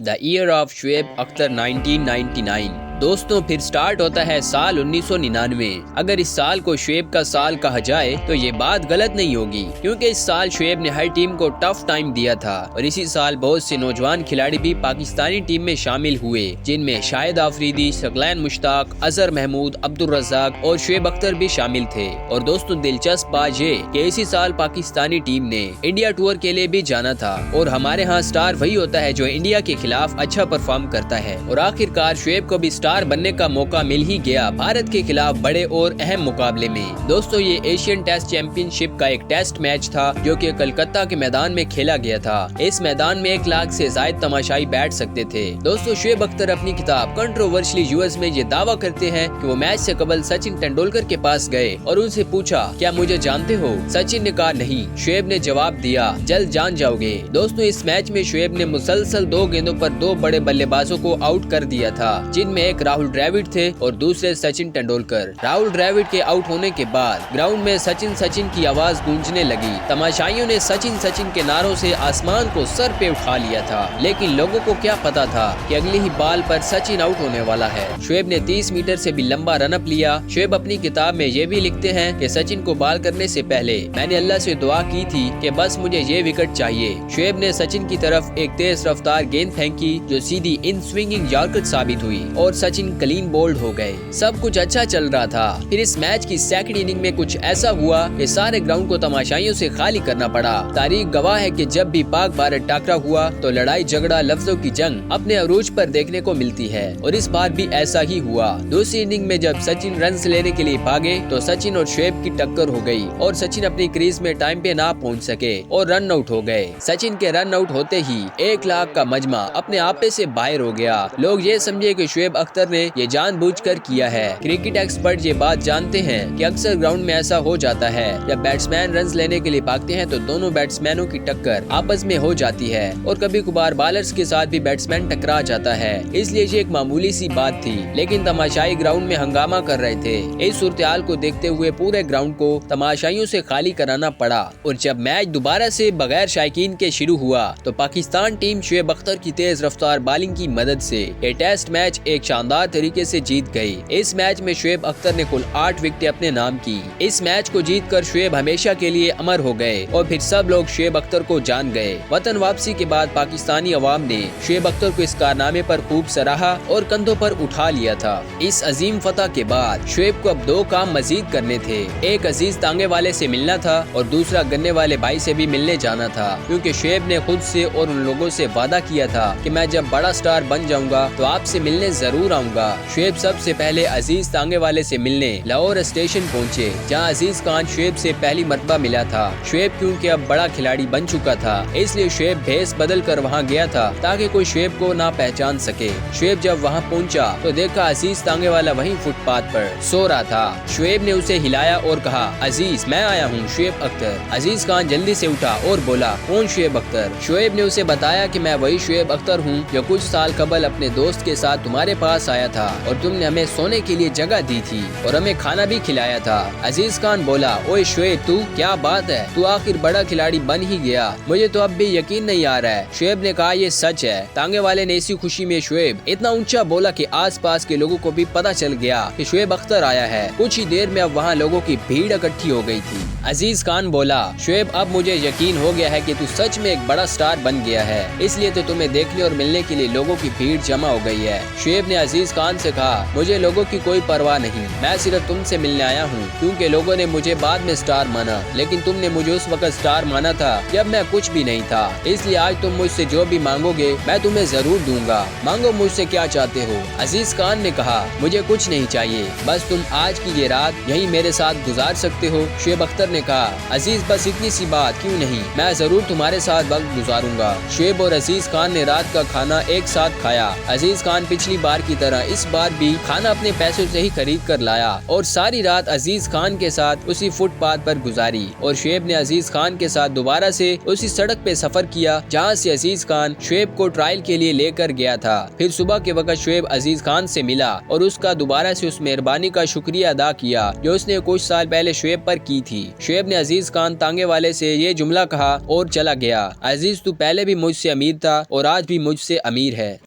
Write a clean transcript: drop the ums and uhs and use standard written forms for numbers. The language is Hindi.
The year of Shoaib Akhtar 1999। दोस्तों फिर स्टार्ट होता है साल 1999। अगर इस साल को शुएब का साल कहा जाए तो ये बात गलत नहीं होगी, क्योंकि इस साल शुएब ने हर टीम को टफ टाइम दिया था और इसी साल बहुत से नौजवान खिलाड़ी भी पाकिस्तानी टीम में शामिल हुए, जिनमें शाहिद आफरीदी, सकलैन मुश्ताक, अजहर महमूद, अब्दुल रज़ाक और शुएब अख्तर भी शामिल थे। और दोस्तों दिलचस्प बात ये कि इसी साल पाकिस्तानी टीम ने इंडिया टूर के लिए भी जाना था और हमारे यहाँ स्टार वही होता है जो इंडिया के खिलाफ अच्छा परफॉर्म करता है। और आखिरकार शुएब को भी स्टार बनने का मौका मिल ही गया भारत के खिलाफ बड़े और अहम मुकाबले में। दोस्तों ये एशियन टेस्ट चैंपियनशिप का एक टेस्ट मैच था जो कि कलकत्ता के मैदान में खेला गया था। इस मैदान में 1 लाख से ज्यादा तमाशाई बैठ सकते थे। दोस्तों शुएब अख्तर अपनी किताब कंट्रोवर्शियली यूएस में ये दावा करते हैं कि वो मैच से कबल सचिन तेंदुलकर के पास गए और उनसे पूछा, क्या मुझे जानते हो? सचिन ने कहा नहीं। शुएब ने जवाब दिया, जल्द जान जाओगे। दोस्तों इस मैच में शुएब ने मुसलसल 2 गेंदों पर 2 बड़े बल्लेबाजों को आउट कर दिया था, जिनमें एक राहुल द्रविड़ थे और दूसरे सचिन तेंदुलकर। राहुल द्रविड़ के आउट होने के बाद ग्राउंड में सचिन सचिन की आवाज गूंजने लगी। तमाशाइयों ने सचिन सचिन के नारों से आसमान को सर पे उठा लिया था, लेकिन लोगों को क्या पता था कि अगली ही बॉल पर सचिन आउट होने वाला है। शुएब ने 30 मीटर से भी लंबा रन अप लिया। शुएब अपनी किताब में ये भी लिखते हैं कि सचिन को बॉल करने से पहले मैंने अल्लाह से दुआ की थी कि बस मुझे ये विकेट चाहिए। शुएब ने सचिन की तरफ एक तेज रफ्तार गेंद फेंकी जो सीधी इन स्विंगिंग यॉर्कर साबित हुई और सचिन क्लीन बोल्ड हो गए। सब कुछ अच्छा चल रहा था। फिर इस मैच की सेकंड इनिंग में कुछ ऐसा हुआ कि सारे ग्राउंड को तमाशाइयों से खाली करना पड़ा। तारीख गवाह है कि जब भी पाक भारत टकरा हुआ तो लड़ाई झगड़ा लफ्जों की जंग अपने अरूज पर देखने को मिलती है और इस बार भी ऐसा ही हुआ। दूसरी इनिंग में जब सचिन रन लेने के लिए भागे तो सचिन और शुएब की टक्कर हो गई और सचिन अपनी क्रीज में टाइम पे ना पहुंच सके और रन आउट हो गए। सचिन के रन आउट होते ही 1 लाख का मजमा अपने आपे से बाहर हो गया। लोग ये समझे कि शुएब अख्तर ने ये जानबूझकर किया है। क्रिकेट एक्सपर्ट ये बात जानते हैं कि अक्सर ग्राउंड में ऐसा हो जाता है, जब बैट्समैन रन लेने के लिए भागते हैं तो दोनों बैट्समैनों की टक्कर आपस में हो जाती है और कभी कभार बॉलर्स के साथ भी बैट्समैन टकरा जाता है। इसलिए ये एक मामूली सी बात थी, लेकिन तमाशाई ग्राउंड में हंगामा कर रहे थे। इस सूरत-ए-हाल को देखते हुए पूरे ग्राउंड को तमाशाइयों से खाली कराना पड़ा और जब मैच दोबारा से बगैर शायकीन के शुरू हुआ तो पाकिस्तान टीम शुएब अख्तर की तेज रफ्तार बॉलिंग की मदद से ये टेस्ट मैच एक शानदार तरीके से जीत गई। इस मैच में शुएब अख्तर ने कुल 8 विकेटें अपने नाम की। इस मैच को जीतकर शुएब हमेशा के लिए अमर हो गए और फिर सब लोग शुएब अख्तर को जान गए। वतन वापसी के बाद पाकिस्तानी अवाम ने शुएब अख्तर को इस कारनामे पर खूब सराहा और कंधों पर उठा लिया था। इस अजीम फतह के बाद शुएब को अब 2 काम मजीद करने थे। एक अजीज तांगे वाले से मिलना था और दूसरा गन्ने वाले भाई से भी मिलने जाना था, क्योंकि शुएब ने खुद से और उन लोगों से वादा किया था कि मैं जब बड़ा स्टार बन जाऊंगा तो आपसे मिलने जरूर आऊंगा। शुएब सबसे पहले अजीज तांगे वाले से मिलने लाहौर स्टेशन पहुंचे, जहां अजीज खान शुएब से पहली मरतबा मिला था। शुएब क्योंकि अब बड़ा खिलाड़ी बन चुका था, इसलिए शुएब भेस बदल कर वहां गया था ताकि कोई शुएब को ना पहचान सके। शुएब जब वहां पहुंचा तो देखा अजीज तांगे वाला वहीं फुटपाथ पर सो रहा था। शुएब ने उसे हिलाया और कहा, अजीज मैं आया हूँ, शुएब अख्तर। अजीज खान जल्दी से उठा और बोला, कौन शुएब अख्तर? शुएब ने उसे बताया कि मैं वही शुएब अख्तर हूँ जो कुछ साल कबल अपने दोस्त के साथ तुम्हारे पास आया था और तुमने हमें सोने के लिए जगह दी थी और हमें खाना भी खिलाया था। अजीज खान बोला, ओए शुएब तू क्या बात है, तू आखिर बड़ा खिलाड़ी बन ही गया, मुझे तो अब भी यकीन नहीं आ रहा है। शुएब ने कहा, ये सच है। तांगे वाले ने इसी खुशी में शुएब इतना ऊंचा बोला कि आसपास के लोगों को भी पता चल गया कि शुएब अख्तर आया है। कुछ ही देर में अब वहाँ लोगों की भीड़ इकट्ठी हो गई थी। अजीज खान बोला, शुएब अब मुझे यकीन हो गया है कि तू सच में एक बड़ा स्टार बन गया है, इसलिए तो तुम्हें देखने और मिलने के लिए लोगों की भीड़ जमा हो गई है। शुएब ने अजीज खान से कहा, मुझे लोगों की कोई परवाह नहीं, मैं सिर्फ तुमसे मिलने आया हूँ, क्योंकि लोगों ने मुझे बाद में स्टार माना, लेकिन तुमने मुझे उस वक्त स्टार माना था जब मैं कुछ भी नहीं था। इसलिए आज तुम मुझसे जो भी मांगोगे मैं तुम्हें जरूर दूंगा। मांगो मुझसे क्या चाहते हो? अजीज खान ने कहा, मुझे कुछ नहीं चाहिए, बस तुम आज की ये रात यही मेरे साथ गुजार सकते हो। शुएब अख्तर ने कहा, अजीज बस इतनी सी बात क्यों नहीं, मैं जरूर तुम्हारे साथ वक्त गुजारूंगा। शुएब और अजीज खान ने रात का खाना एक साथ खाया। अजीज खान पिछली बार की की तरह इस बार भी खाना अपने पैसों से ही खरीद कर लाया और सारी रात अजीज खान के साथ उसी फुटपाथ पर गुजारी। और शुएब ने अजीज खान के साथ दोबारा से उसी सड़क पे सफर किया जहाँ से अजीज खान शुएब को ट्रायल के लिए लेकर गया था। फिर सुबह के वक्त शुएब अजीज खान से मिला और उसका दोबारा से उस मेहरबानी का शुक्रिया अदा किया जो उसने कुछ साल पहले शुएब पर की थी। शुएब ने अजीज खान तांगे वाले से ये जुमला कहा और चला गया, अजीज तू पहले भी मुझसे अमीर था और आज भी मुझसे अमीर है।